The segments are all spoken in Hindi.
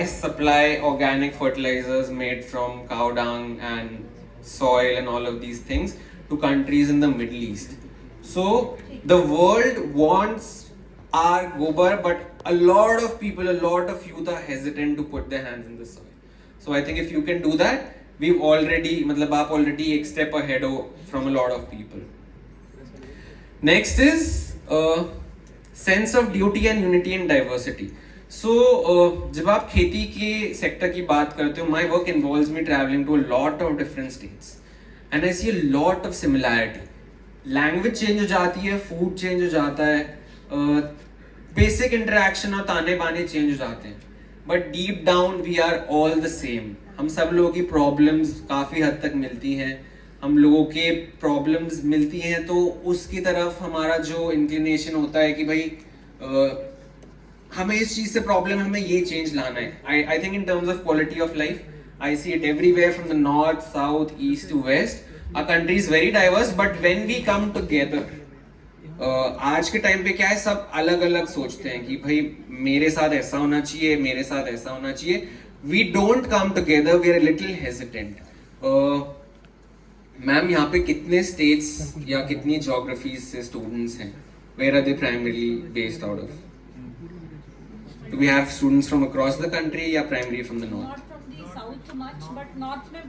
supply organic fertilizers made from cow dung and soil and all of these things to countries in the Middle East. So the world wants our gobar, but a lot of people, a lot of youth are hesitant to put their hands in the soil. So I think if you can do that, we've already, matlab aap already एक step ahead from a lot of people. Next is sense of duty and unity and diversity. So जब आप खेती के सेक्टर की बात करते हो, my work involves me traveling to a lot of different states and I see a lot of similarity. Language change हो जाती है, food change हो जाता है, basic interaction और ताने बाने change हो जाते हैं, but deep down we are all the same. हम सब लोगों की problems काफ़ी हद तक मिलती हैं, हम लोगों के प्रॉब्लम्स मिलती हैं, तो उसकी तरफ हमारा जो इंक्लिनेशन होता है कि भाई हमें इस चीज़ से प्रॉब्लम, हमें ये चेंज लाना है. I think in terms of quality of life I see it everywhere from the north south east to west. Our country is very diverse, but when we come together, आज के टाइम पे क्या है, सब अलग अलग सोचते हैं कि भाई मेरे साथ ऐसा होना चाहिए, मेरे साथ ऐसा होना चाहिए. We don't come together, we are little hesitant. Ma'am यहाँ पे कितने स्टेट्स या कितनी ज्योग्राफीज से स्टूडेंट्स हैं? Where are they primarily based out of? Do we have students from across the country या primary from the north? North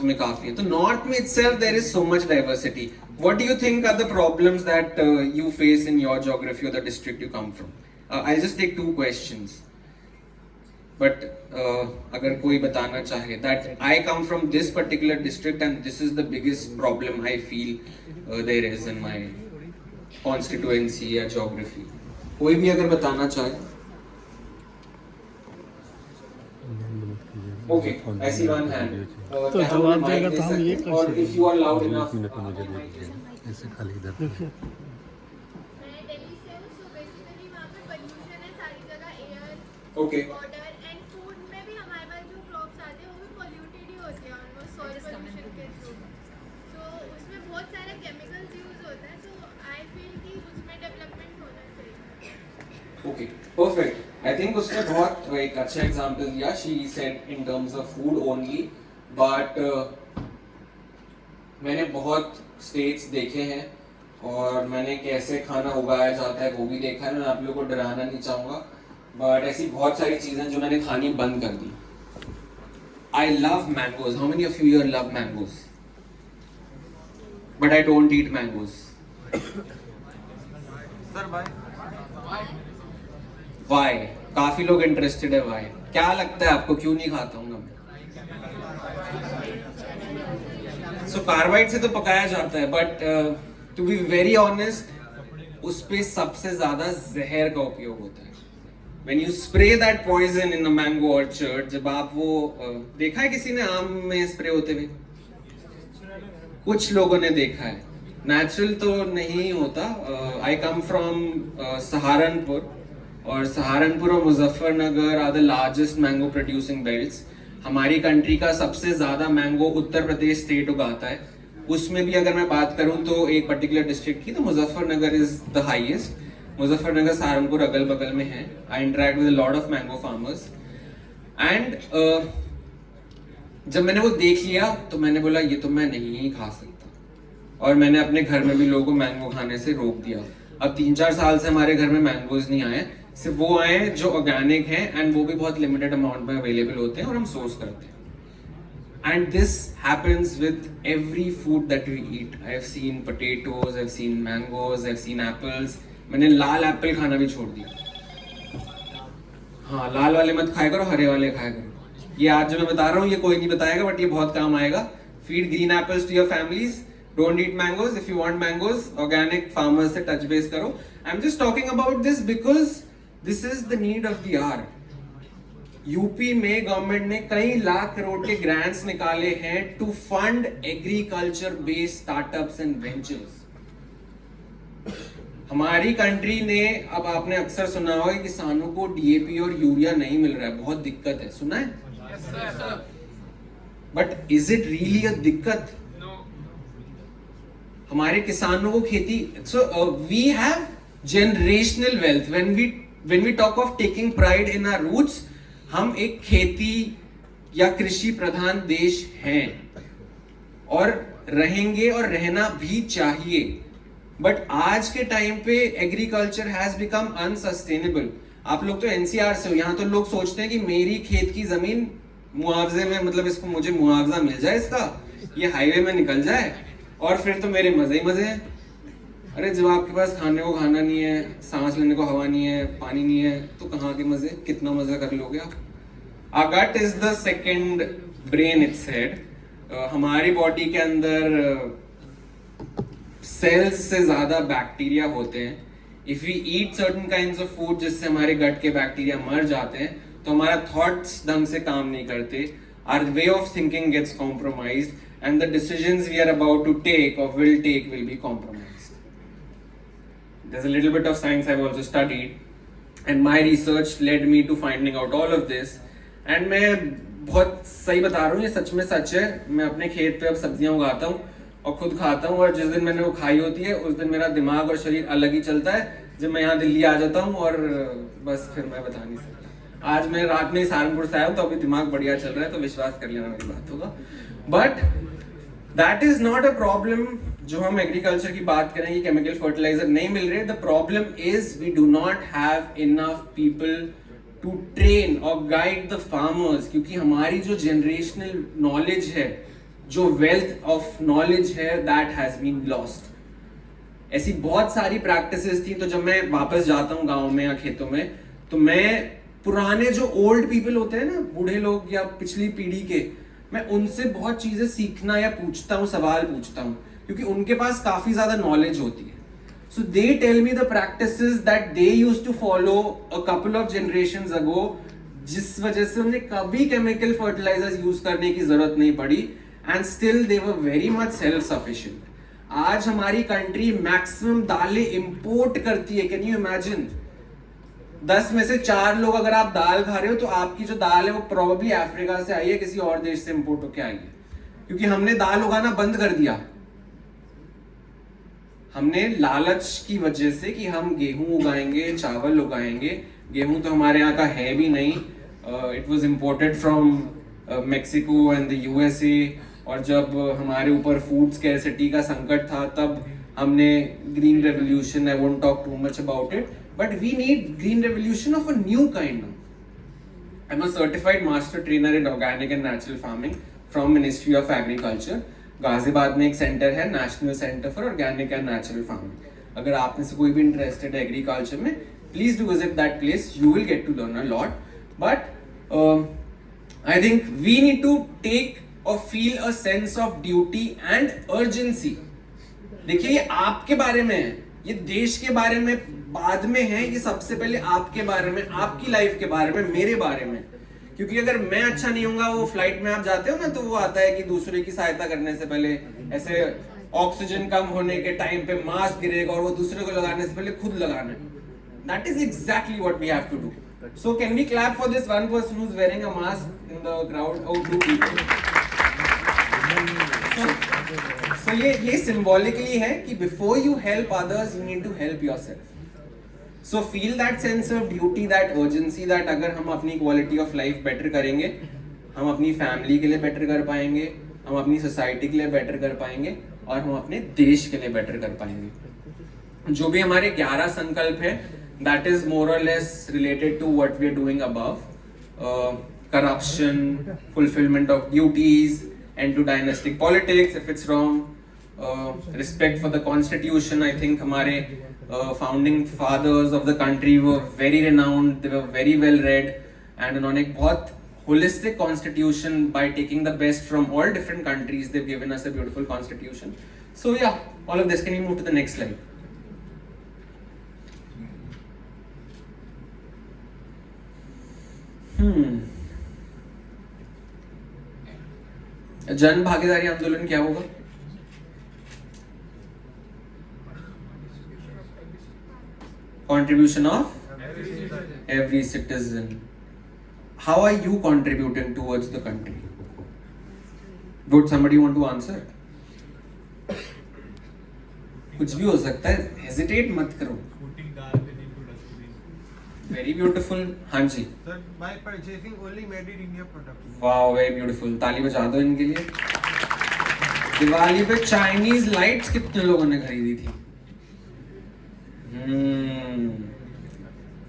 में काफी है. तो नॉर्थ में itself there is so much diversity. What do you think are the problems that you face in your geography or the district you come from? I'll just take two questions. But अगर कोई बताना चाहे that I come from this particular district and this is the biggest problem I feel there is in my constituency या geography. कोई भी अगर बताना चाहे. Okay, I see one hand. तो जवाब देगा तो हम ये कर और सकते if you are loud enough. ऐसे खाली इधर मैं दिल्ली से हूँ, so basically वहाँ पे pollution है सारी जगह, air, Okay. water and food में भी हमारे पास जो crops आते हैं वो भी polluted ही होते हैं almost soil pollution के through. So उसमें बहुत सारे chemicals use होते हैं, so I feel कि उसमें development होना चाहिए. Okay, perfect. I think उसने बहुत एक अच्छा एग्जाम्पल दिया. She said in terms of food only, but मैंने बहुत स्टेट्स देखे हैं और मैंने कैसे खाना उगाया जाता है वो भी देखा है. मैं आप लोगों को डराना नहीं चाहूँगा, बट ऐसी बहुत सारी चीज़ें जो मैंने खानी बंद कर दी. I love mangoes. How many of you here love mangoes? But I don't eat mangoes. Sir, why? Why? काफी लोग इंटरेस्टेड है. Why? क्या लगता है आपको, क्यों नहीं खाता हूँ मैं? So कार्बाइड से तो पकाया जाता है, but to be very honest उस पे सबसे ज्यादा जहर का उपयोग होता है. When you spray that poison in a mango orchard, जब आप वो देखा है किसी ने आम में स्प्रे होते हुए? कुछ लोगों ने देखा है. नेचुरल तो नहीं होता. आई कम फ्रॉम सहारनपुर, और सहारनपुर और Muzaffarnagar are the largest mango producing belts. हमारी कंट्री का सबसे ज़्यादा मैंगो उत्तर प्रदेश स्टेट उगाता है. उसमें भी अगर मैं बात करूं तो एक पर्टिकुलर डिस्ट्रिक्ट की, तो Muzaffarnagar is the highest. Muzaffarnagar Saharanpur अगल बगल में है. I interact with lot of mango farmers and जब मैंने वो देख लिया तो मैंने बोला ये तो मैं नहीं खा सकता, और मैंने अपने घर में भी लोगों को मैंगो खाने से रोक दिया. अब 3-4 साल से हमारे घर में मैंगोज नहीं आए, सिर्फ वो आए जो ऑर्गेनिक हैं एंड वो भी बहुत लिमिटेड अमाउंट में अवेलेबल होते हैं और हम सोर्स करते हैं. And this happens with every food that we eat. I have seen potatoes, I have seen mangoes, I have seen apples. मैंने लाल एप्पल खाना भी छोड़ दिया. हाँ, लाल वाले मत खाया करो, हरे वाले खाया करो. ये आज जो मैं बता रहा हूँ ये कोई नहीं बताएगा, बट ये बहुत काम आएगा. Feed green apples to your families. Don't eat mangoes. If you want mangoes, organic farmers से touch base करो. I'm just talking about this because this is the need of the hour. UP में गवर्नमेंट ने कई लाख करोड़ के ग्रांट्स निकाले हैं to fund agriculture based startups and ventures. हमारी कंट्री ने, अब आपने अक्सर सुना होगा कि किसानों को डीएपी और यूरिया नहीं मिल रहा है, बहुत दिक्कत है. सुना है? Yes, sir. But is it really a दिक्कत? हमारे किसानों को खेती, so we have generational wealth. When we talk of taking pride in our roots, हम एक खेती या कृषि प्रधान देश हैं और रहेंगे और रहना भी चाहिए, बट आज के टाइम पे एग्रीकल्चर हैज बिकम अनसस्टेनेबल। आप लोग तो एनसीआर से हो, यहाँ तो लोग सोचते हैं कि मेरी खेत की जमीन मुआवजे में, मतलब इसको मुझे मुआवजा मिल जाए, इसका ये हाईवे में निकल जाए और फिर तो मेरे मजे ही मजे हैं। अरे जब आपके पास खाने को खाना नहीं है, सांस लेने को हवा नहीं है, पानी नहीं है, तो कहाँ के मजे, कितना मजा कर लोगे आप? Our gut is the second brain, it's said. हमारी बॉडी के अंदर सेल्स से ज्यादा बैक्टीरिया होते हैं। If we eat certain kinds of food जिससे हमारे गट के बैक्टीरिया मर जाते हैं, तो हमारा थॉट्स ढंग से काम नहीं करते, our way of thinking gets compromised, and the decisions we are about to take or will take will be compromised. There's a little bit of science I've also studied, and my research led me to finding out all of this. And मैं बहुत सही बता रहा हूँ, ये सच में सच है। मैं अपने खेत पे अब सब्जियां उगाता हूँ और खुद खाता हूँ, और जिस दिन मैंने वो खाई होती है उस दिन मेरा दिमाग और शरीर अलग ही चलता है। जब मैं यहाँ दिल्ली आ जाता हूँ और बस फिर मैं बता नहीं सकता। आज मैं रात में सहारनपुर से आया हूँ तो अभी दिमाग बढ़िया चल रहा है, तो विश्वास कर लेना मेरी बात होगा। But that is not a problem. जो हम एग्रीकल्चर की बात करें कि केमिकल फर्टिलाइजर नहीं मिल रहे, the problem is we do not have enough people to train और गाइड द फार्मर्स, क्योंकि हमारी जो जनरेशनल नॉलेज है, जो वेल्थ ऑफ नॉलेज है, दैट हैज बीन लॉस्ट। ऐसी बहुत सारी प्रैक्टिसेस थी, तो जब मैं वापस जाता हूँ गाँव में या खेतों में, तो मैं पुराने जो ओल्ड पीपल होते हैं ना, बूढ़े लोग या पिछली पीढ़ी के, मैं उनसे बहुत चीजें सीखना या पूछता हूँ, सवाल पूछता हूँ, क्योंकि उनके पास काफी ज्यादा नॉलेज होती है। So they tell me the practices that they used to follow a couple of generations ago, जिस वजह से उन्हें कभी chemical fertilizers use करने की जरूरत नहीं पड़ी, and still they were very much self-sufficient. आज हमारी कंट्री मैक्सिमम दालें इंपोर्ट करती है। Can you imagine? 10 में से 4 लोग अगर आप दाल खा रहे हो तो आपकी जो दाल है वो प्रोबेबली अफ्रीका से आई है, किसी और देश से इंपोर्ट होकर आई है, क्योंकि हमने दाल उगाना बंद कर दिया। हमने लालच की वजह से कि हम गेहूं उगाएंगे, चावल उगाएंगे। गेहूं तो हमारे यहाँ का है भी नहीं, it was imported from Mexico and the USA. और जब हमारे ऊपर फूड स्कैरसिटी का संकट था, तब हमने green revolution, I won't talk too much about it, but we need green revolution of a new kind. I am a certified master trainer in organic and natural farming from ministry of agriculture. Ghaziabad में एक सेंटर है, national centre for organic and natural farming. अगर आप में से कोई भी इंटरेस्टेड है एग्रीकल्चर में, please do visit that place, you will get to learn a lot. But I think we need to take और feel a sense of duty and urgency. देखिए, ये आपके बारे में है, ये देश के बारे में बाद में है, ये सबसे पहले आपके बारे में, आपकी लाइफ के बारे में, मेरे बारे में। क्योंकि अगर मैं अच्छा नहीं होऊंगा, वो फ्लाइट में आप जाते हो ना, तो वो आता है कि दूसरे की सहायता करने से पहले ऐसे ऑक्सीजन कम होने के टाइम पे मास्क गिरेगा और वो दूसरे को लगाने से पहले खुद लगाना है। That is exactly what we have to do. So can we clap for this one person who is wearing a mask in the crowd और टू पीपल। सो ये सिंबॉलिकली है कि before you help others, you need to help yourself. So feel that sense of duty, that urgency, that अगर हम अपनी quality of life better करेंगे, हम अपनी family के लिए better कर पाएंगे, हम अपनी society के लिए better कर पाएंगे, और हम अपने देश के लिए better कर पाएंगे। जो भी हमारे 11 संकल्प हैं, that is more or less related to what we are doing above. Corruption, fulfillment of duties, end to dynastic politics if it's wrong, respect for the constitution. I think हमारे founding fathers of the country were very renowned, they were very well read, and उन्होंने एक बहुत holistic constitution, by taking the best from all different countries, they've given us a beautiful constitution. So yeah, all of this. Can you move to the next slide? जन भागीदारी आंदोलन क्या होगा? Contribution of every citizen. How are you contributing towards the country? Would somebody want to answer? कुछ भी हो सकता है, hesitate मत करो। Very beautiful. हाँ जी. Sir, by purchasing only made in India products. Wow, very beautiful. ताली बजा दो इनके लिए. दिवाली पे चाइनीज लाइट्स कितने लोगों ने खरीदी थी?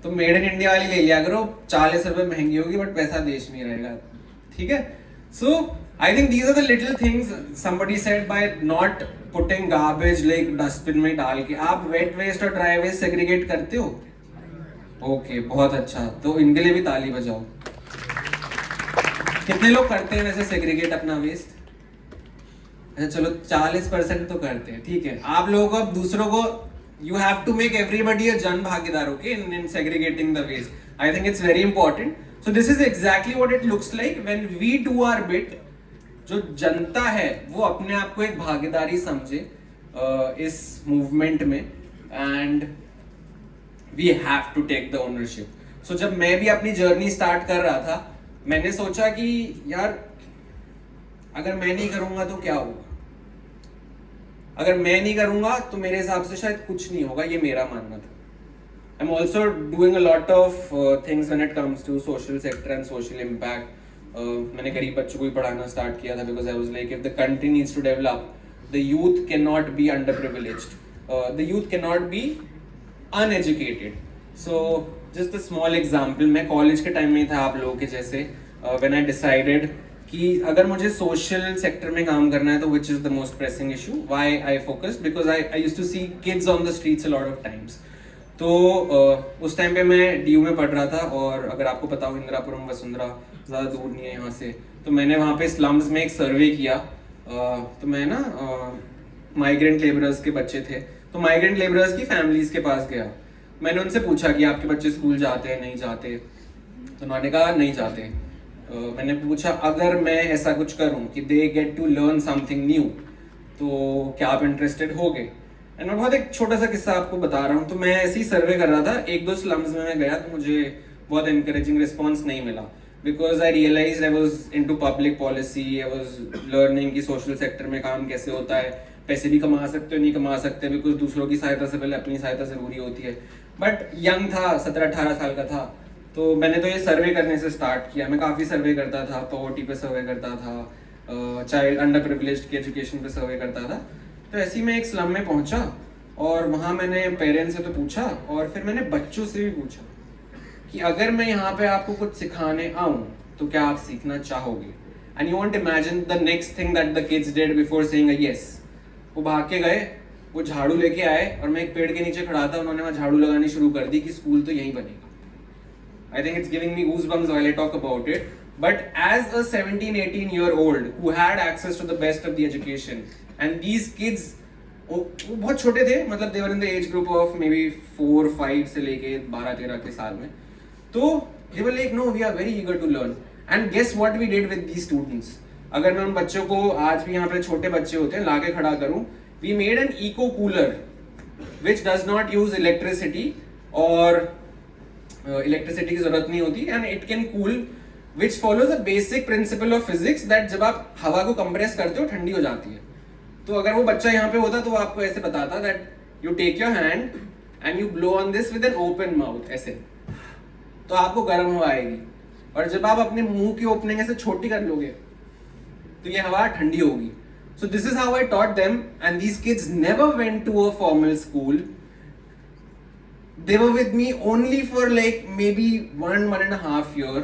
तो मेड इन इंडिया वाली ले लिया करो. 40 रुपए महंगी होगी बट पैसा देश में ही रहेगा. ठीक है. So I think these are the little things. Somebody said by not putting garbage like dustbin में डाल के. आप वेट वेस्ट और ड्राई वेस्ट सेग्रीगेट करते हो? ओके, बहुत अच्छा. तो इनके लिए भी ताली बजाओ. कितने लोग करते हैं वैसे सेग्रीगेट अपना वेस्ट? अच्छा चलो 40% तो करते हैं. ठीक है. आप लोगों को अब दूसरों को you have to make everybody a जन भागीदार, okay, in segregating the waste. I think it's very important. So this is exactly what it looks like when we do our bit. जो जनता है वो अपने आप को एक भागीदारी समझे इस मूवमेंट में, and we have to take the ownership. So जब मैं भी अपनी जर्नी स्टार्ट कर रहा था, मैंने सोचा कि यार अगर मैं नहीं करूंगा तो क्या होगा. अगर मैं नहीं करूंगा तो मेरे हिसाब से शायद कुछ नहीं होगा. ये मेरा मानना था. I am also doing a lot of things when it comes to social sector and social impact. मैंने गरीब बच्चों को भी पढ़ाना स्टार्ट किया था because I was like if the country needs to develop, the youth can not be under privileged, the youth can not be uneducated. So just a small example. मैं कॉलेज के टाइम में था आप लोगों के जैसे. व्हेन आई डिसाइडेड कि अगर मुझे सोशल सेक्टर में काम करना है तो which is the most pressing issue, why I focused, because I used to see kids on the streets a lot of times. तो उस टाइम पे मैं डीयू में पढ़ रहा था और अगर आपको पता हो इंदिरापुरम वसुंधरा ज़्यादा दूर नहीं है यहाँ से. तो मैंने वहाँ पे स्लम्स में एक सर्वे किया. तो मैं ना माइग्रेंट लेबरर्स के बच्चे थे, तो माइग्रेंट लेबरर्स की फैमिलीज के पास गया. मैंने उनसे पूछा कि आपके बच्चे स्कूल जाते हैं नहीं जाते. तो उन्होंने कहा नहीं जाते. मैंने पूछा अगर मैं ऐसा कुछ करूं कि they get to learn something new तो क्या आप इंटरेस्टेड होगे. एंड मैं बहुत एक छोटा सा किस्सा आपको बता रहा हूँ. तो मैं ऐसे ही सर्वे कर रहा था. 1-2 स्लम्स में मैं गया तो मुझे बहुत एनकरेजिंग रिस्पॉन्स नहीं मिला because I realise I was into public policy. I was learning कि सोशल सेक्टर में काम कैसे होता है. पैसे भी कमा सकते हो नहीं कमा सकते बिकॉज दूसरों की सहायता से पहले अपनी सहायता जरूरी होती है. बट यंग था, 17-18 साल का था. तो मैंने तो ये सर्वे करने से स्टार्ट किया. मैं काफ़ी सर्वे करता था. पॉवर्टी पे सर्वे करता था, चाइल्ड अंडर प्रिविलेज्ड की एजुकेशन पे सर्वे करता था. तो ऐसे ही मैं एक स्लम में पहुंचा और वहाँ मैंने पेरेंट्स से तो पूछा और फिर मैंने बच्चों से भी पूछा कि अगर मैं यहाँ पे आपको कुछ सिखाने आऊँ तो क्या आप सीखना चाहोगे. And you want imagine the next thing that the kids did before saying a yes. वो भाग के गए, वो झाड़ू लेके आए और मैं एक पेड़ के नीचे खड़ा था. उन्होंने वहाँ झाड़ू लगानी शुरू कर दी कि स्कूल तो यहीं बनेगा. I think it's giving me goosebumps while I talk about it. But as a 17-18-year-old who had access to the best of the education, and these kids, वो बहुत छोटे थे, मतलब they were in the age group of maybe 4-5 से लेके 12-13 के साल में. तो they were like, no, we are very eager to learn. And guess what we did with these students? अगर मैं उन बच्चों को आज भी यहाँ पे छोटे बच्चे होते हैं लाके खड़ा करूँ, we made an eco cooler which does not use electricity और इलेक्ट्रिसिटी की जरूरत नहीं होती and it can cool which follows a basic principle of physics that जब आप हवा को कंप्रेस करते हो ठंडी हो जाती है. तो अगर वो बच्चा यहाँ पे होता तो वो आपको ऐसे बताता that you take your hand and you blow on this with an open mouth ऐसे, तो आपको गर्म हवा आएगी. और जब आप अपने मुंह की ओपनिंग ऐसे छोटी कर लोगे तो ये हवा ठंडी होगी. So this is how I taught them and these kids never went to a formal school. They were with me only for like maybe 1.5 year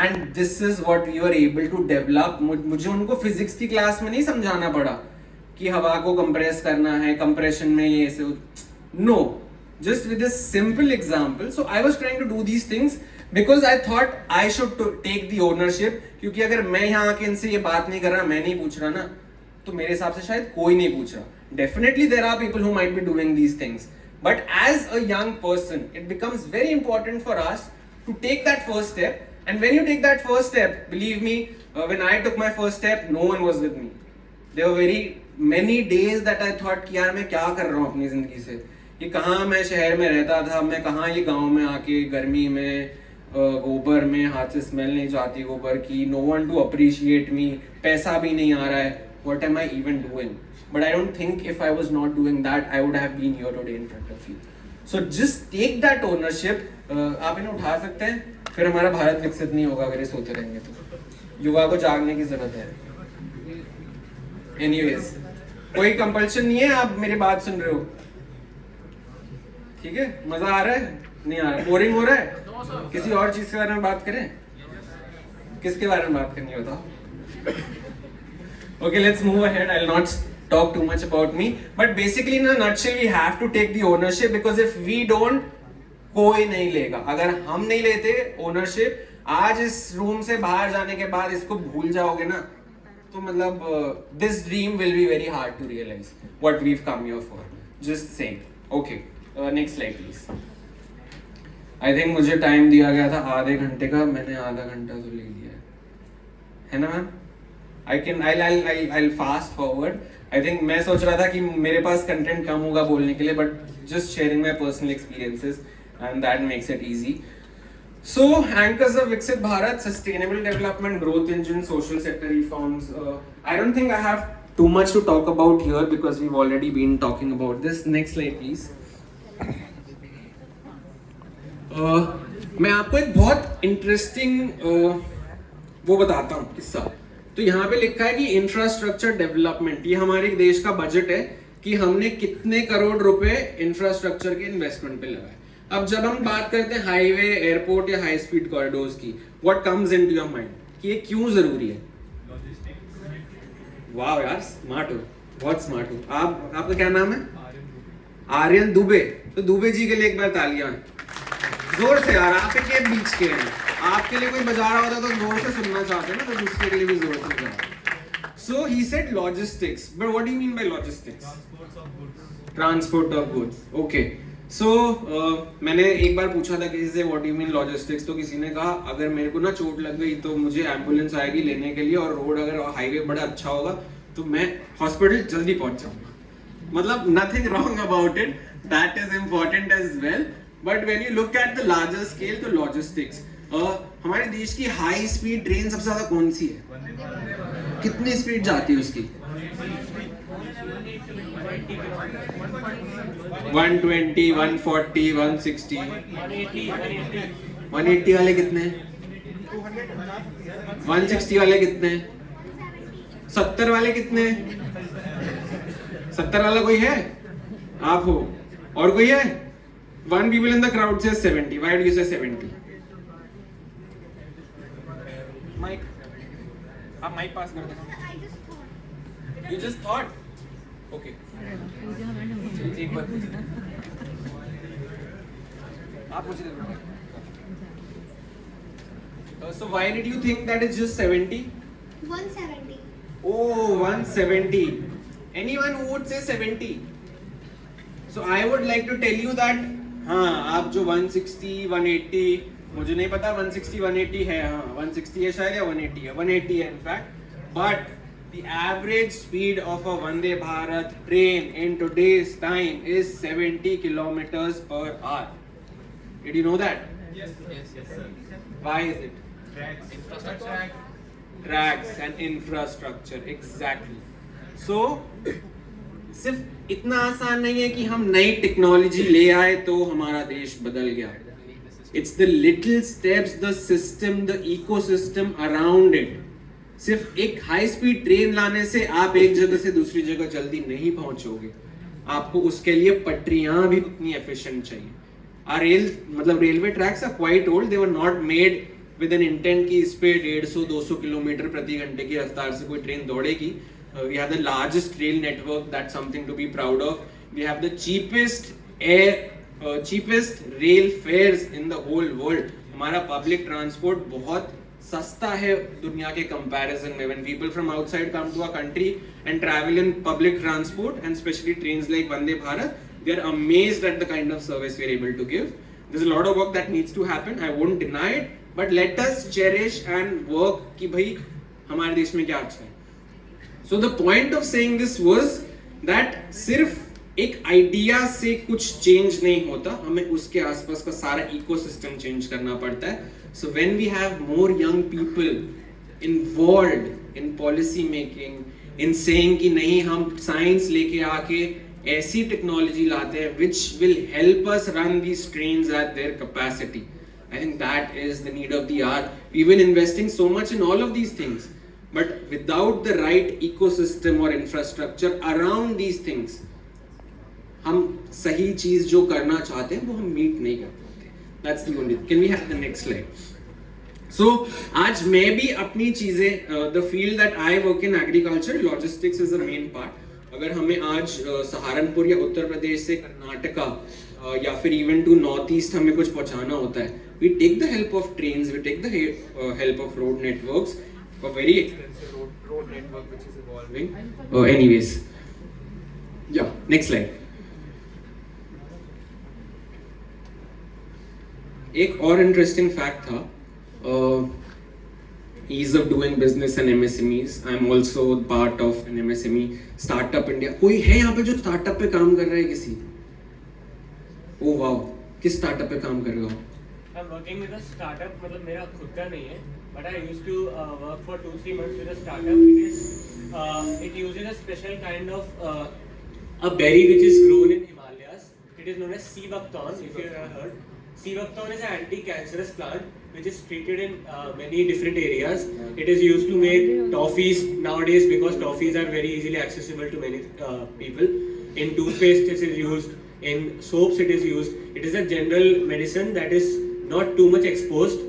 and this is what we were able to develop. मुझे उनको फिजिक्स की क्लास में नहीं समझाना पड़ा कि हवा को कंप्रेस करना है, कंप्रेशन में ये ऐसे. No, just with a simple example. So I was trying to do these things because I thought I should take the ownership. क्योंकि अगर मैं यहाँ आके इनसे ये बात नहीं कर रहा, मैं नहीं पूछ रहा ना, तो मेरे हिसाब से शायद कोई नहीं पूछ रहा. Definitely there are people who might be doing these things. But as a young person, it becomes very important for us to take that first step. And when you take that first step, believe me, when I took my first step, no one was with me. There were very many days that I thought कि यार मैं क्या कर रहा हूँ अपनी जिंदगी से. ये कहाँ मैं शहर में रहता था, मैं कहाँ ये गांव में आके गर्मी में गोबर में हाथ से स्मेल नहीं जाती गोबर की. No one to appreciate me. पैसा भी नहीं आ रहा है. What am I even doing? But I don't think if I was not doing that, I would have been here today in front of you. So just take that ownership. आप इन्हें उठा सकते हैं, फिर हमारा भारत विकसित नहीं होगा अगर ये सोते रहेंगे तो. युवा को जागने की जरूरत है. एनीवेज, कोई कंपल्शन नहीं है, आप मेरी बात सुन रहे हो, ठीक है? मजा आ रहा है? नहीं आ रहा? बोरिंग हो रहा है? किसी और चीज के बारे में बात करें? किसके बारे में बात करनी है बताओ? Okay, let's move ahead. I'll not talk too much about me, but basically in a nutshell, we have to take the ownership because if we don't, कोई नहीं लेगा. अगर हम नहीं लेते ओनरशिप, आज इस रूम से बाहर जाने के बाद इसको भूल जाओगे ना, तो मतलब this dream will be very hard to realize what we've come here for. Just saying. Okay, next slide please. I think मुझे टाइम दिया गया था आधे घंटे का, मैंने आधा घंटा तो ले लिया है ना ma'am? I'll fast forward. I think मैं सोच रहा था कि मेरे पास कंटेंट कम होगा बोलने के लिए, but just sharing my personal experiences and that makes it easy. So anchors of Viksit Bharat: sustainable development, growth engine, social sector reforms. I don't think I have too much to talk about here because we've already been talking about this. Next slide please. मैं आपको एक बहुत इंटरेस्टिंग वो बताता हूँ किस्सा. तो यहाँ पे लिखा है कि इंफ्रास्ट्रक्चर डेवलपमेंट, ये हमारे देश का बजट है कि हमने कितने करोड़ रुपए इंफ्रास्ट्रक्चर के इन्वेस्टमेंट पे लगाए. अब जब हम बात करते हैं हाईवे, एयरपोर्ट या हाई स्पीड कॉरिडोर्स की, what comes into your mind कि ये क्यों जरूरी है? वाह यार, स्मार्ट हो, बहुत स्मार्ट हो आप. आपका क्या नाम है? आर्यन दुबे. तो दुबे जी के लिए एक बार तालियां जोर से यार, आप के बीच के हैं. आपके लिए कोई बजा रहा होता तो जोर से सुनना चाहते हैं ना, तो दूसरे के लिए भी जोर से बजाओ. So he said logistics, but what do you mean by logistics? Transport of goods. Okay. So मैंने एक बार पूछा था किसी से what do you mean logistics, तो किसी ने कहा अगर मेरे को ना चोट लग गई तो मुझे एम्बुलेंस आएगी लेने के लिए, और रोड अगर हाईवे बड़ा अच्छा होगा तो मैं हॉस्पिटल जल्दी पहुंच जाऊंगा. मतलब nothing wrong about it, that is important as well. But when you look at the larger scale, तो logistics, हमारे देश की हाई स्पीड ट्रेन सबसे ज्यादा कौन सी है? कितनी स्पीड जाती है उसकी? 120, 140, 160, 180 वाले कितने? 160 वाले कितने? 70 वाले कितने? 70 वाला कोई है? आप हो? और कोई है? One people in the crowd says 70. Why do you say 70? Mic. आप mic pass कर देना. I just thought. You just thought? Okay. एक बार. आप पूछ रहे थे. So why did you think that it's just 70? 170. Oh, 170. Anyone who would say 70? So I would like to tell you that हाँ, आप जो 160, 180, मुझे नहीं पता 160, 180 है, हाँ 160 है शायद या 180 है, 180 है in fact. But the average speed of a Vande Bharat train in today's time is 70 kilometers per hour. Did you know that? Yes, sir. Why is it? Tracks. Infrastructure. Tracks and infrastructure, exactly. So सिर्फ इतना आसान नहीं है कि हम नई टेक्नोलॉजी ले आए तो हमारा देश बदल गया. It's the little steps, the system, the ecosystem around it. सिर्फ एक हाई स्पीड ट्रेन लाने से आप एक जगह से दूसरी जगह जल्दी नहीं पहुंचोगे. आपको उसके लिए पटरियां भी उतनी एफिशिएंट चाहिए. मतलब railway tracks are quite old. They were not made with an intent कि इस पे 150-200 किलोमीटर प्रति घंटे की रफ्तार से कोई ट्रेन दौड़ेगी. We have the largest rail network. That's something to be proud of. We have the cheapest rail fares in the whole world. हमारा public transport बहुत सस्ता है दुनिया के comparison में. When people from outside come to our country and travel in public transport and especially trains like Vande Bharat, they are amazed at the kind of service we are able to give. There's a lot of work that needs to happen. I won't deny it, but let us cherish and work कि भाई हमारे देश में क्या अच्छा है. So the point of saying this was that सिर्फ एक आइडिया से कुछ चेंज नहीं होता, हमें उसके आसपास का सारा इकोसिस्टम चेंज करना पड़ता है. So when we have more young people involved in policy making, in saying कि नहीं हम साइंस लेके आके ऐसी टेक्नोलॉजी लाते हैं which will help us run these trains at their capacity. I think that is the need of the hour. We've been investing so much in all of these things, but without the right ecosystem or infrastructure around these things, हम सही चीज जो करना चाहते हैं वो हम मीट नहीं कर पाते. That's the only. Can we have the next slide? So आज मैं भी अपनी चीजें the field that I work in agriculture, logistics is the main part. अगर हमें आज सहारनपुर या उत्तर प्रदेश से कर्नाटका या फिर इवन टू नॉर्थ ईस्ट हमें कुछ पहुंचाना होता है, we take the help of trains, we take the help of road networks, a very expensive road network which is evolving. Anyways, yeah, next slide. एक और इंटरेस्टिंग फैक्ट था, ease of doing business and MSMEs. I'm also part of an MSME startup India. कोई है यहाँ पे जो स्टार्टअप पे काम कर रहा है किसी? ओ वाओ, किस स्टार्टअप पे काम कर रहे हो? I'm working with a startup. मतलब मेरा खुद का नहीं है, but I used to work for 2-3 months with a startup. It uses a special kind of a berry which is grown in Himalayas. It is known as sea buckthorn, if you have ever heard. Sea buckthorn is an anti-cancerous plant which is treated in many different areas. It is used to make toffees nowadays because toffees are very easily accessible to many people. In toothpaste it is used, in soaps it is used. It is a general medicine that is not too much exposed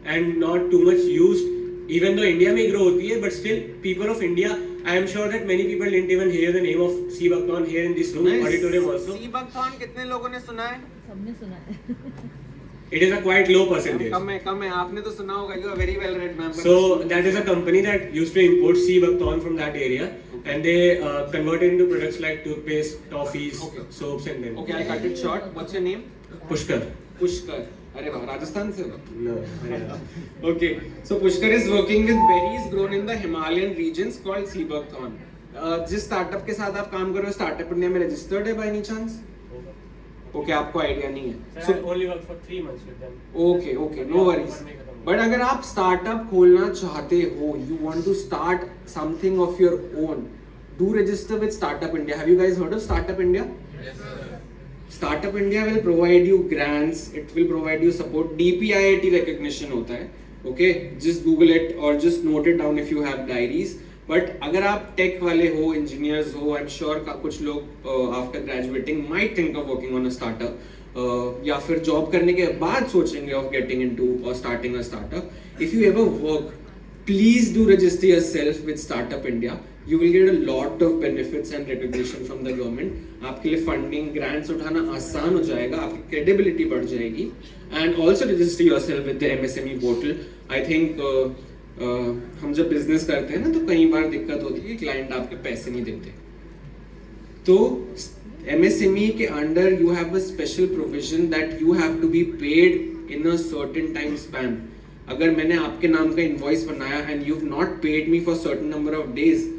and not too much used. Even though India may grow hoti hai, but still people of India, I am sure that many people didn't even hear the name of sea buckthorn here in this room, auditorium also. Sea buckthorn कितने लोगों ने सुना है? सबने सुना है. It is a quite low percentage. कम है, आपने तो सुना होगा. You are very well read, ma'am. So that is a company that used to import sea buckthorn from that area, and they convert it into products like toothpaste, toffees, soaps, and then. Okay, I cut it short. What's your name? Pushkar. Pushkar. अरे वाह, राजस्थान से हो? No. Okay, so Pushkar is working with berries grown in the Himalayan regions called sea buckthorn. जिस स्टार्टअप के साथ आप काम कर रहे हो, स्टार्टअप इंडिया में रजिस्टर्ड है बाय एनी चांस? ओके, आपको आइडिया नहीं है. So I only worked for 3 months with them. Okay, no worries. But अगर आप स्टार्टअप खोलना चाहते हो, you want to start something of your own, do register with Startup India. Have you guys heard of Startup India? Yes, sir. Startup India will provide you grants, it will provide you support. DPIIT recognition होता है. Okay, just Google it or just note it down if you have diaries. But अगर आप टेक वाले हो, इंजीनियर्स हो, आई एम श्योर का कुछ लोग after graduating might think of working on a startup, या फिर जॉब करने के बाद सोचेंगे ऑफ गेटिंग इनटू और starting a startup. If you ever work, please do register yourself with startup India. You will get a lot of benefits and recognition from the government. आपके लिए फंडिंग, ग्रांट्स उठाना आसान हो जाएगा, आपकी क्रेडिबिलिटी बढ़ जाएगी. And also register yourself with the MSME portal. I think हम जब बिजनेस करते हैं ना तो कई बार दिक्कत होती है कि क्लाइंट आपके पैसे नहीं देते. तो MSME के under you have a special provision that you have to be paid in a certain time span. अगर मैंने आपके नाम का इनवॉइस बनाया and you've not paid me for certain number of days,